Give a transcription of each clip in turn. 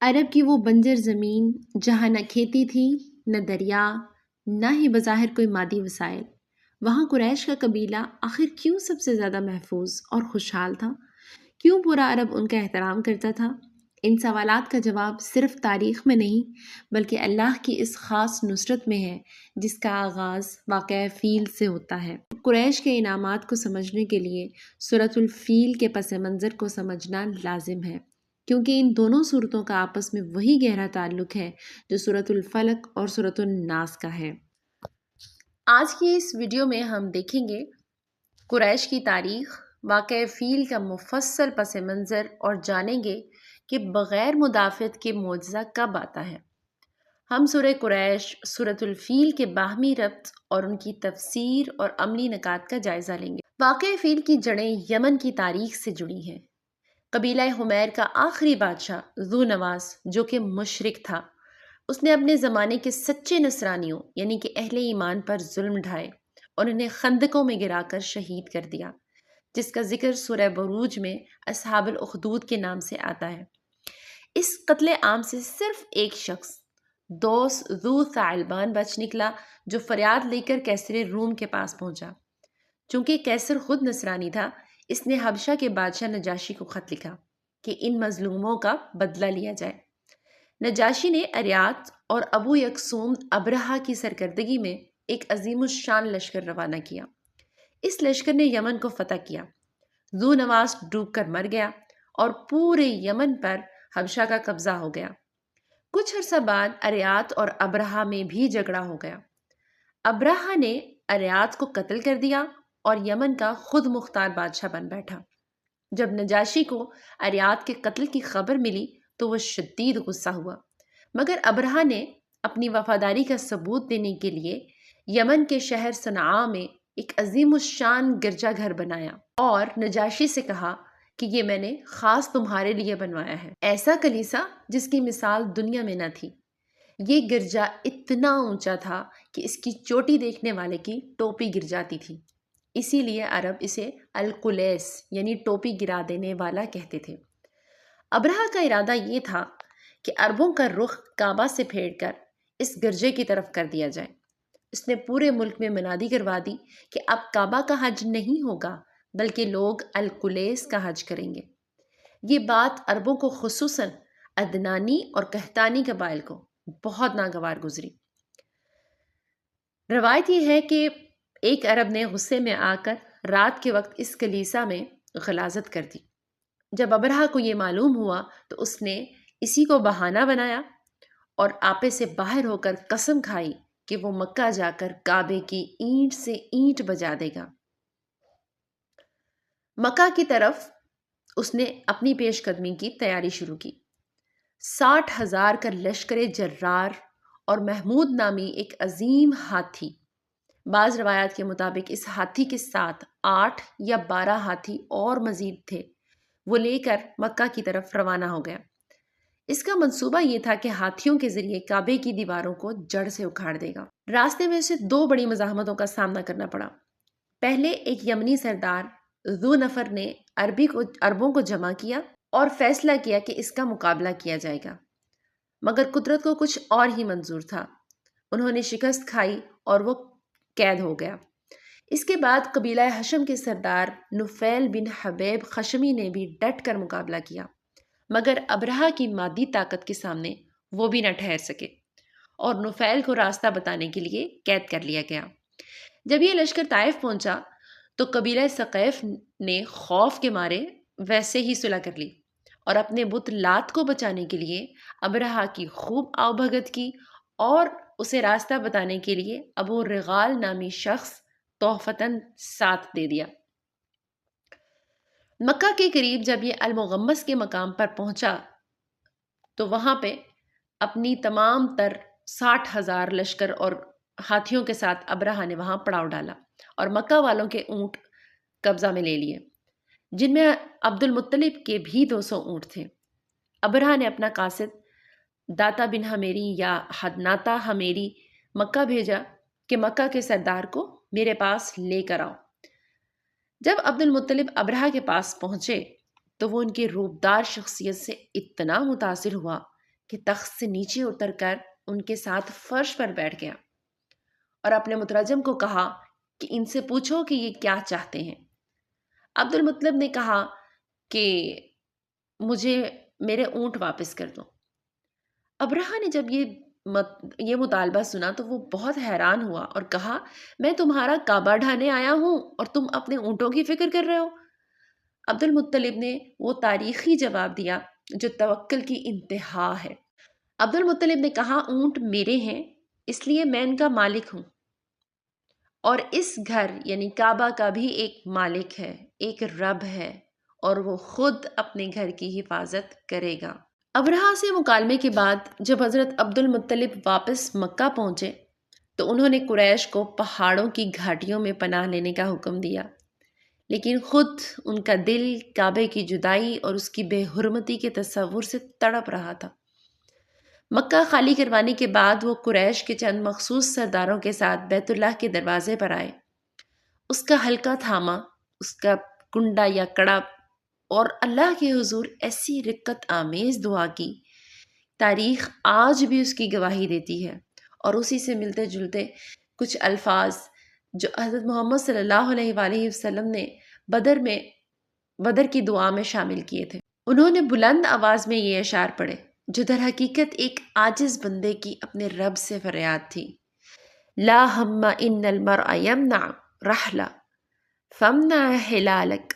عرب کی وہ بنجر زمین جہاں نہ کھیتی تھی، نہ دریا، نہ ہی بظاہر کوئی مادی وسائل، وہاں قریش کا قبیلہ آخر کیوں سب سے زیادہ محفوظ اور خوشحال تھا؟ کیوں پورا عرب ان کا احترام کرتا تھا؟ ان سوالات کا جواب صرف تاریخ میں نہیں بلکہ اللہ کی اس خاص نصرت میں ہے جس کا آغاز واقعہ فیل سے ہوتا ہے۔ قریش کے انعامات کو سمجھنے کے لیے سورۃ الفیل کے پس منظر کو سمجھنا لازم ہے، کیونکہ ان دونوں صورتوں کا آپس میں وہی گہرا تعلق ہے جو سورۃ الفلق اور سورۃ الناس کا ہے۔ آج کی اس ویڈیو میں ہم دیکھیں گے قریش کی تاریخ، واقعہ فیل کا مفصل پس منظر اور جانیں گے کہ بغیر مدافعت کے معجزہ کب آتا ہے۔ ہم سورہ قریش، سورۃ الفیل کے باہمی ربط اور ان کی تفسیر اور عملی نکات کا جائزہ لیں گے۔ واقعہ فیل کی جڑیں یمن کی تاریخ سے جڑی ہیں۔ قبیلہ حمیر کا آخری بادشاہ ذو نواس جو کہ مشرک تھا، اس نے اپنے زمانے کے سچے نصرانیوں یعنی کہ اہل ایمان پر ظلم ڈھائے اور انہیں خندقوں میں گرا کر شہید کر دیا، جس کا ذکر سورہ بروج میں اصحاب الاخدود کے نام سے آتا ہے۔ اس قتل عام سے صرف ایک شخص دوس ذو ثعلبان بچ نکلا، جو فریاد لے کر کیسر روم کے پاس پہنچا۔ چونکہ کیسر خود نصرانی تھا، اس نے حبشہ کے بادشاہ نجاشی کو خط لکھا کہ ان مظلوموں کا بدلہ لیا جائے۔ نجاشی نے اریات اور ابو یکسوم ابرہہ کی سرکردگی میں ایک عظیم الشان لشکر روانہ کیا۔ اس لشکر نے یمن کو فتح کیا۔ ذو نواس ڈوب کر مر گیا اور پورے یمن پر حبشہ کا قبضہ ہو گیا۔ کچھ عرصہ بعد اریات اور ابرہہ میں بھی جھگڑا ہو گیا۔ ابرہہ نے اریات کو قتل کر دیا اور یمن کا خود مختار بادشاہ بن بیٹھا۔ جب نجاشی کو اریات کے قتل کی خبر ملی تو وہ شدید غصہ ہوا، مگر ابرہہ نے اپنی وفاداری کا ثبوت دینے کے لیے یمن کے شہر صنعاء میں ایک عظیم الشان گرجا گھر بنایا اور نجاشی سے کہا کہ یہ میں نے خاص تمہارے لیے بنوایا ہے، ایسا کلیسا جس کی مثال دنیا میں نہ تھی۔ یہ گرجا اتنا اونچا تھا کہ اس کی چوٹی دیکھنے والے کی ٹوپی گر جاتی تھی، اسی لیے عرب اسے القلیس یعنی ٹوپی گرا دینے والا کہتے تھے۔ ابرہہ کا ارادہ یہ تھا کہ عربوں کا رخ کعبہ سے پھیر کر اس گرجے کی طرف کر دیا جائے۔ اس نے پورے ملک میں منادی کروا دی کہ اب کعبہ کا حج نہیں ہوگا بلکہ لوگ القلیس کا حج کریں گے۔ یہ بات عربوں کو خصوصاً عدنانی اور قحطانی قبائل کو بہت ناگوار گزری۔ روایت یہ ہے کہ ایک عرب نے غصے میں آ کر رات کے وقت اس کلیسا میں غلاظت کر دی۔ جب ابرہہ کو یہ معلوم ہوا تو اس نے اسی کو بہانہ بنایا اور آپے سے باہر ہو کر قسم کھائی کہ وہ مکہ جا کر کعبے کی اینٹ سے اینٹ بجا دے گا۔ مکہ کی طرف اس نے اپنی پیش قدمی کی تیاری شروع کی۔ 60,000 کا لشکر جرار اور محمود نامی ایک عظیم ہاتھی، بعض روایات کے مطابق اس ہاتھی کے ساتھ 8 یا 12 ہاتھی اور مزید تھے، وہ لے کر مکہ کی طرف روانہ ہو گیا۔ اس کا منصوبہ یہ تھا کہ ہاتھیوں کے ذریعے کعبے کی دیواروں کو جڑ سے اکھاڑ دے گا۔ راستے میں اسے 2 بڑی مزاحمتوں کا سامنا کرنا پڑا۔ پہلے ایک یمنی سردار ذو نفر نے عربوں کو جمع کیا اور فیصلہ کیا کہ اس کا مقابلہ کیا جائے گا، مگر قدرت کو کچھ اور ہی منظور تھا۔ انہوں نے شکست کھائی اور وہ قید ہو گیا۔ اس کے بعد قبیلہ حشم کے سردار نفیل بن حبیب خشمی نے بھی ڈٹ کر مقابلہ کیا، مگر ابرہہ کی مادی طاقت کے سامنے وہ بھی نہ ٹھہر سکے اور نفیل کو راستہ بتانے کے لیے قید کر لیا گیا۔ جب یہ لشکر طائف پہنچا تو قبیلہ ثقیف نے خوف کے مارے ویسے ہی صلح کر لی اور اپنے بت لات کو بچانے کے لیے ابرہہ کی خوب آؤ بھگت کی اور اسے راستہ بتانے کے لیے ابو رغال نامی شخص تحفتاً ساتھ دے دیا۔ مکہ کے قریب جب یہ المغمس کے مقام پر پہنچا تو وہاں پہ اپنی تمام تر 60,000 لشکر اور ہاتھیوں کے ساتھ ابرہہ نے وہاں پڑاؤ ڈالا اور مکہ والوں کے اونٹ قبضہ میں لے لیے، جن میں عبد المطلب کے بھی 200 اونٹ تھے۔ ابرہہ نے اپنا قاصد داتا بن حمیری یا حدناتا حمیری مکہ بھیجا کہ مکہ کے سردار کو میرے پاس لے کر آؤ۔ جب عبد المطلب ابرہہ کے پاس پہنچے تو وہ ان کی روبدار شخصیت سے اتنا متاثر ہوا کہ تخت سے نیچے اتر کر ان کے ساتھ فرش پر بیٹھ گیا اور اپنے مترجم کو کہا کہ ان سے پوچھو کہ یہ کیا چاہتے ہیں۔ عبد المطلب نے کہا کہ مجھے میرے اونٹ واپس کر دو۔ ابرہہ نے جب یہ مطالبہ سنا تو وہ بہت حیران ہوا اور کہا، میں تمہارا کعبہ ڈھانے آیا ہوں اور تم اپنے اونٹوں کی فکر کر رہے ہو؟ عبد المطلب نے وہ تاریخی جواب دیا جو توکل کی انتہا ہے۔ عبد المطلب نے کہا، اونٹ میرے ہیں اس لیے میں ان کا مالک ہوں، اور اس گھر یعنی کعبہ کا بھی ایک مالک ہے، ایک رب ہے، اور وہ خود اپنے گھر کی حفاظت کرے گا۔ ابرہہ سے مکالمے کے بعد جب حضرت عبد المطلب واپس مکہ پہنچے تو انہوں نے قریش کو پہاڑوں کی گھاٹیوں میں پناہ لینے کا حکم دیا، لیکن خود ان کا دل کعبے کی جدائی اور اس کی بے حرمتی کے تصور سے تڑپ رہا تھا۔ مکہ خالی کروانے کے بعد وہ قریش کے چند مخصوص سرداروں کے ساتھ بیت اللہ کے دروازے پر آئے، اس کا حلقہ تھاما، اس کا کنڈا یا کڑا، اور اللہ کے حضور ایسی رقت آمیز دعا کی، تاریخ آج بھی اس کی گواہی دیتی ہے، اور اسی سے ملتے جلتے کچھ الفاظ جو حضرت محمد صلی اللہ علیہ وآلہ وسلم نے بدر کی دعا میں شامل کیے تھے۔ انہوں نے بلند آواز میں یہ اشعار پڑھے جو در حقیقت ایک عاجز بندے کی اپنے رب سے فریاد تھی۔ لا ہم ان المرء یمنع رحلہ فامنع حلالک،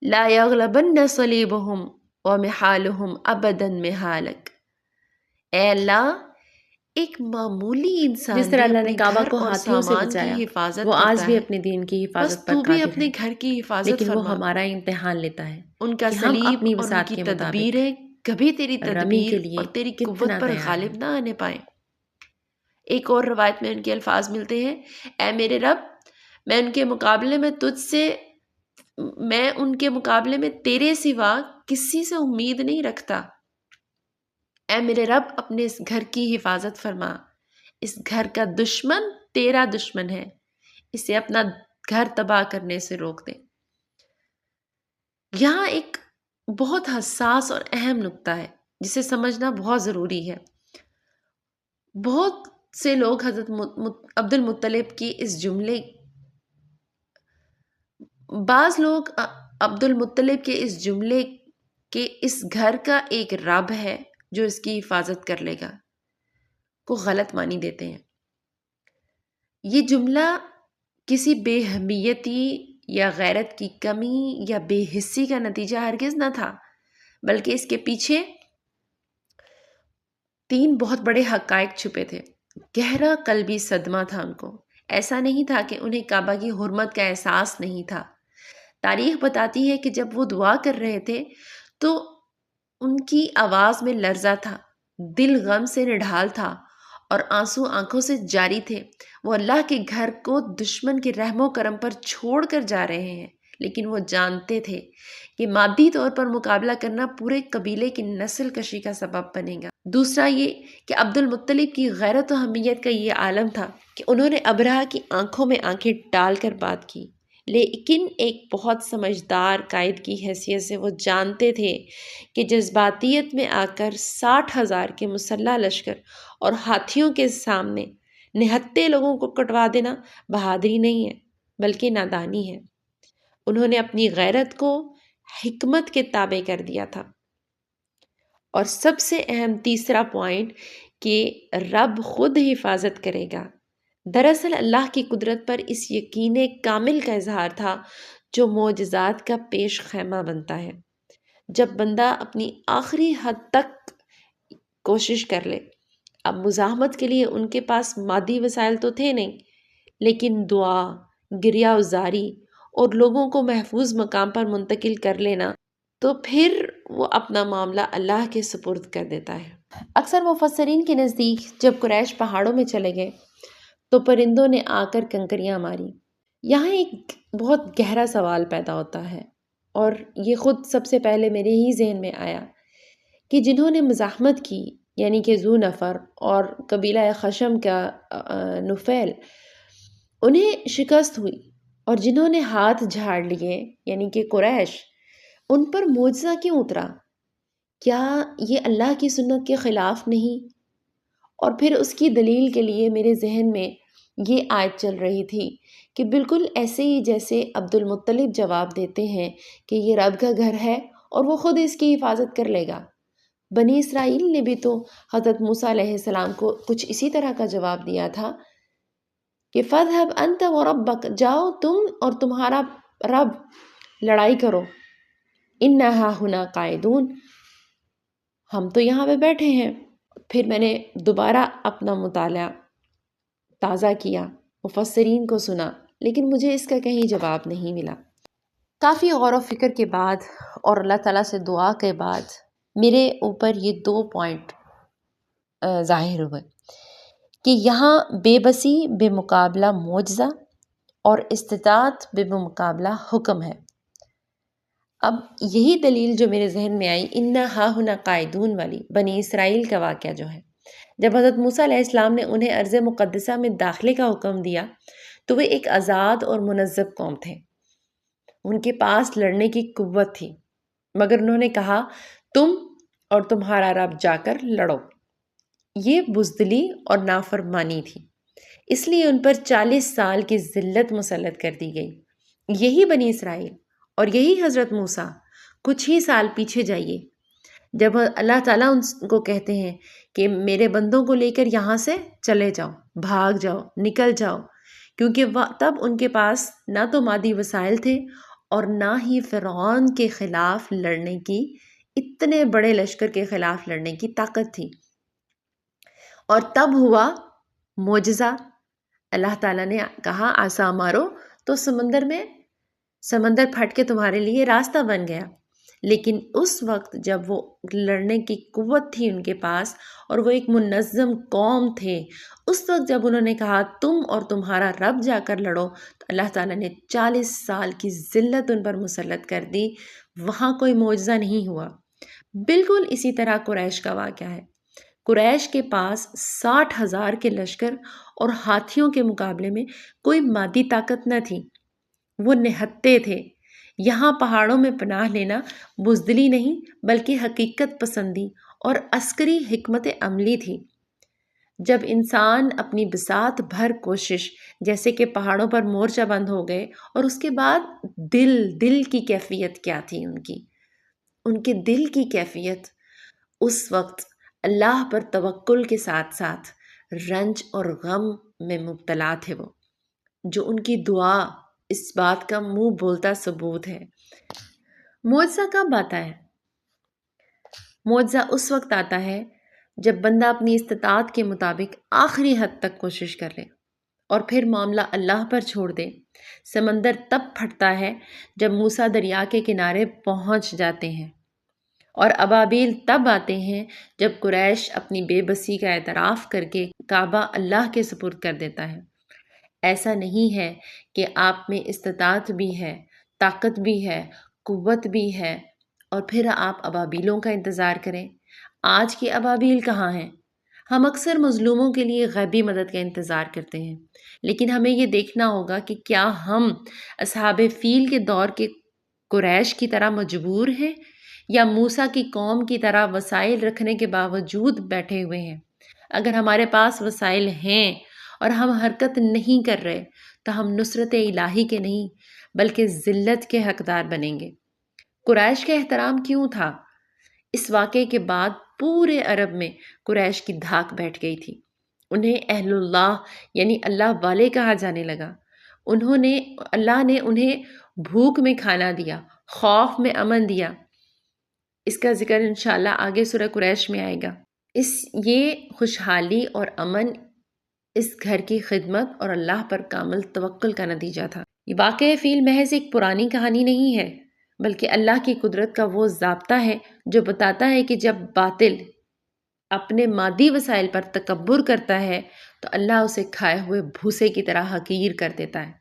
لا یغلبن صلیبہم ومحالہم ابدا محالک۔ اے اللہ، ایک معمولی انسان جس طرح اللہ نے کعبہ کو اور ہاتھیوں سے سامان بچایا، کی حفاظت وہ آج کرتا بھی ہے، اپنے دین کی بس حفاظت پر تو بھی قادر اپنے ہے، گھر کی حفاظت لیکن وہ فرما۔ ہمارا امتحان لیتا ہے ان کا کہ ہم سلیب اپنی اور ان وسعت کی کے مطابق تدبیریں کبھی تیری رمی کے تدبیر لیے اور تیری کتنا قوت پر تیار غالب ہیں۔ نہ آنے پائیں۔ ایک اور روایت میں ان کے الفاظ ملتے ہیں، اے میرے رب، میں ان کے مقابلے میں تیرے سوا کسی سے امید نہیں رکھتا۔ اے میرے رب، اپنے اس گھر کی حفاظت فرما، اس گھر کا دشمن تیرا دشمن ہے، اسے اپنا گھر تباہ کرنے سے روک دے۔ یہاں ایک بہت حساس اور اہم نکتہ ہے جسے سمجھنا بہت ضروری ہے۔ بہت سے لوگ حضرت عبد المطلب کی اس جملے بعض لوگ عبد المطلب کے اس جملے کہ اس گھر کا ایک رب ہے جو اس کی حفاظت کر لے گا کو غلط معنی دیتے ہیں۔ یہ جملہ کسی بے اہمیتی یا غیرت کی کمی یا بے حسی کا نتیجہ ہرگز نہ تھا، بلکہ اس کے پیچھے 3 بہت بڑے حقائق چھپے تھے۔ گہرا قلبی صدمہ تھا ان کو۔ ایسا نہیں تھا کہ انہیں کعبہ کی حرمت کا احساس نہیں تھا۔ تاریخ بتاتی ہے کہ جب وہ دعا کر رہے تھے تو ان کی آواز میں لرزہ تھا، دل غم سے نڈھال تھا اور آنسو آنکھوں سے جاری تھے۔ وہ اللہ کے گھر کو دشمن کے رحم و کرم پر چھوڑ کر جا رہے ہیں، لیکن وہ جانتے تھے کہ مادی طور پر مقابلہ کرنا پورے قبیلے کی نسل کشی کا سبب بنے گا۔ دوسرا یہ کہ عبد المطلب کی غیرت و حمیت کا یہ عالم تھا کہ انہوں نے ابرہہ کی آنکھوں میں آنکھیں ڈال کر بات کی، لیکن ایک بہت سمجھدار قائد کی حیثیت سے وہ جانتے تھے کہ جذباتیت میں آ کر 60,000 کے مسلح لشکر اور ہاتھیوں کے سامنے نہتے لوگوں کو کٹوا دینا بہادری نہیں ہے بلکہ نادانی ہے۔ انہوں نے اپنی غیرت کو حکمت کے تابع کر دیا تھا۔ اور سب سے اہم تیسرا پوائنٹ کہ رب خود حفاظت کرے گا، دراصل اللہ کی قدرت پر اس یقین کامل کا اظہار تھا جو معجزات کا پیش خیمہ بنتا ہے۔ جب بندہ اپنی آخری حد تک کوشش کر لے، اب مزاحمت کے لیے ان کے پاس مادی وسائل تو تھے نہیں، لیکن دعا، گریہ وزاری اور لوگوں کو محفوظ مقام پر منتقل کر لینا، تو پھر وہ اپنا معاملہ اللہ کے سپرد کر دیتا ہے۔ اکثر مفسرین کے نزدیک جب قریش پہاڑوں میں چلے گئے تو پرندوں نے آ کر کنکریاں ماری۔ یہاں ایک بہت گہرا سوال پیدا ہوتا ہے، اور یہ خود سب سے پہلے میرے ہی ذہن میں آیا کہ جنہوں نے مزاحمت کی یعنی کہ ذو نفر اور قبیلہ خشم کا نفیل، انہیں شکست ہوئی، اور جنہوں نے ہاتھ جھاڑ لیے یعنی کہ قریش، ان پر معجزہ کیوں اترا؟ کیا یہ اللہ کی سنت کے خلاف نہیں؟ اور پھر اس کی دلیل کے لیے میرے ذہن میں یہ آیت چل رہی تھی کہ بالکل ایسے ہی جیسے عبد المطلب جواب دیتے ہیں کہ یہ رب کا گھر ہے اور وہ خود اس کی حفاظت کر لے گا، بنی اسرائیل نے بھی تو حضرت موسیٰ علیہ السلام کو کچھ اسی طرح کا جواب دیا تھا کہ فَاذْهَبْ أَنْتَ وَرَبَّكَ، جاؤ تم اور تمہارا رب لڑائی کرو، إِنَّا هَاهُنَا قَاعِدُونَ، ہم تو یہاں پہ بیٹھے ہیں۔ پھر میں نے دوبارہ اپنا مطالعہ تازہ کیا، مفسرین کو سنا، لیکن مجھے اس کا کہیں جواب نہیں ملا۔ کافی غور و فکر کے بعد اور اللہ تعالیٰ سے دعا کے بعد میرے اوپر یہ 2 پوائنٹ ظاہر ہوئے کہ یہاں بے بسی بے مقابلہ معجزہ اور استطاعت بے مقابلہ حکم ہے۔ اب یہی دلیل جو میرے ذہن میں آئی اِنَّا هَاهُنَا قَاعِدُونَ والی، بنی اسرائیل کا واقعہ جو ہے، جب حضرت موسیٰ علیہ السلام نے انہیں ارض مقدسہ میں داخلے کا حکم دیا تو وہ ایک آزاد اور منظم قوم تھے، ان کے پاس لڑنے کی قوت تھی، مگر انہوں نے کہا تم اور تمہارا رب جا کر لڑو۔ یہ بزدلی اور نافرمانی تھی، اس لیے ان پر 40 سال کی ذلت مسلط کر دی گئی۔ یہی بنی اسرائیل اور یہی حضرت موسیٰ، کچھ ہی سال پیچھے جائیے، جب اللہ تعالیٰ ان کو کہتے ہیں کہ میرے بندوں کو لے کر یہاں سے چلے جاؤ، بھاگ جاؤ، نکل جاؤ، کیونکہ تب ان کے پاس نہ تو مادی وسائل تھے اور نہ ہی فرعون کے خلاف لڑنے کی، اتنے بڑے لشکر کے خلاف لڑنے کی طاقت تھی۔ اور تب ہوا معجزہ، اللہ تعالیٰ نے کہا عصا مارو تو سمندر پھٹ کے تمہارے لیے راستہ بن گیا۔ لیکن اس وقت جب وہ لڑنے کی قوت تھی ان کے پاس اور وہ ایک منظم قوم تھے، اس وقت جب انہوں نے کہا تم اور تمہارا رب جا کر لڑو تو اللہ تعالیٰ نے 40 سال کی ذلت ان پر مسلط کر دی، وہاں کوئی معجزہ نہیں ہوا۔ بالکل اسی طرح قریش کا واقعہ ہے۔ قریش کے پاس 60,000 کے لشکر اور ہاتھیوں کے مقابلے میں کوئی مادی طاقت نہ تھی، وہ نہتے تھے۔ یہاں پہاڑوں میں پناہ لینا بزدلی نہیں بلکہ حقیقت پسندی اور عسکری حکمت عملی تھی۔ جب انسان اپنی بساط بھر کوشش، جیسے کہ پہاڑوں پر مورچہ بند ہو گئے، اور اس کے بعد دل کی کیفیت کیا تھی ان کے دل کی کیفیت اس وقت اللہ پر توکل کے ساتھ ساتھ رنج اور غم میں مبتلا تھے، وہ جو ان کی دعا اس بات کا منہ بولتا ثبوت ہے۔ معجزہ کب آتا ہے؟ معجزہ اس وقت آتا ہے جب بندہ اپنی استطاعت کے مطابق آخری حد تک کوشش کر لے اور پھر معاملہ اللہ پر چھوڑ دے۔ سمندر تب پھٹتا ہے جب موسیٰ دریا کے کنارے پہنچ جاتے ہیں، اور ابابیل تب آتے ہیں جب قریش اپنی بے بسی کا اعتراف کر کے کعبہ اللہ کے سپرد کر دیتا ہے۔ ایسا نہیں ہے کہ آپ میں استطاعت بھی ہے، طاقت بھی ہے، قوت بھی ہے اور پھر آپ ابابیلوں کا انتظار کریں۔ آج کی ابابیل کہاں ہیں؟ ہم اکثر مظلوموں کے لیے غیبی مدد کا انتظار کرتے ہیں، لیکن ہمیں یہ دیکھنا ہوگا کہ کیا ہم اصحاب فیل کے دور کے قریش کی طرح مجبور ہیں یا موسیٰ کی قوم کی طرح وسائل رکھنے کے باوجود بیٹھے ہوئے ہیں؟ اگر ہمارے پاس وسائل ہیں اور ہم حرکت نہیں کر رہے تو ہم نصرت الہی کے نہیں بلکہ ذلت کے حقدار بنیں گے۔ قریش کا احترام کیوں تھا؟ اس واقعے کے بعد پورے عرب میں قریش کی دھاک بیٹھ گئی تھی، انہیں اہل اللہ یعنی اللہ والے کہا جانے لگا۔ اللہ نے انہیں بھوک میں کھانا دیا، خوف میں امن دیا۔ اس کا ذکر انشاءاللہ آگے سورہ قریش میں آئے گا۔ یہ خوشحالی اور امن اس گھر کی خدمت اور اللہ پر کامل توکل کا نتیجہ تھا۔ یہ واقعہ فیل محض ایک پرانی کہانی نہیں ہے بلکہ اللہ کی قدرت کا وہ ضابطہ ہے جو بتاتا ہے کہ جب باطل اپنے مادی وسائل پر تکبر کرتا ہے تو اللہ اسے کھائے ہوئے بھوسے کی طرح حقیر کر دیتا ہے،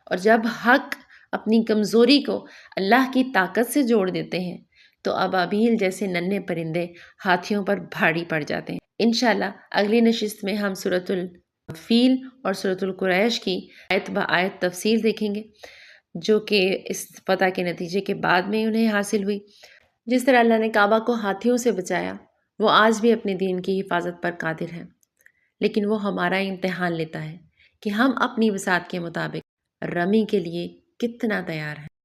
اور جب حق اپنی کمزوری کو اللہ کی طاقت سے جوڑ دیتے ہیں تو ابابیل جیسے ننھے پرندے ہاتھیوں پر بھاری پڑ جاتے ہیں۔ انشاءاللہ اگلی نشست میں ہم سورۃ الفیل اور سورۃ القریش کی آیت با آیت تفسیر دیکھیں گے، جو کہ اس فتح کے نتیجے کے بعد میں انہیں حاصل ہوئی۔ جس طرح اللہ نے کعبہ کو ہاتھیوں سے بچایا، وہ آج بھی اپنے دین کی حفاظت پر قادر ہے، لیکن وہ ہمارا امتحان لیتا ہے کہ ہم اپنی وسعت کے مطابق رمی کے لیے کتنا تیار ہیں۔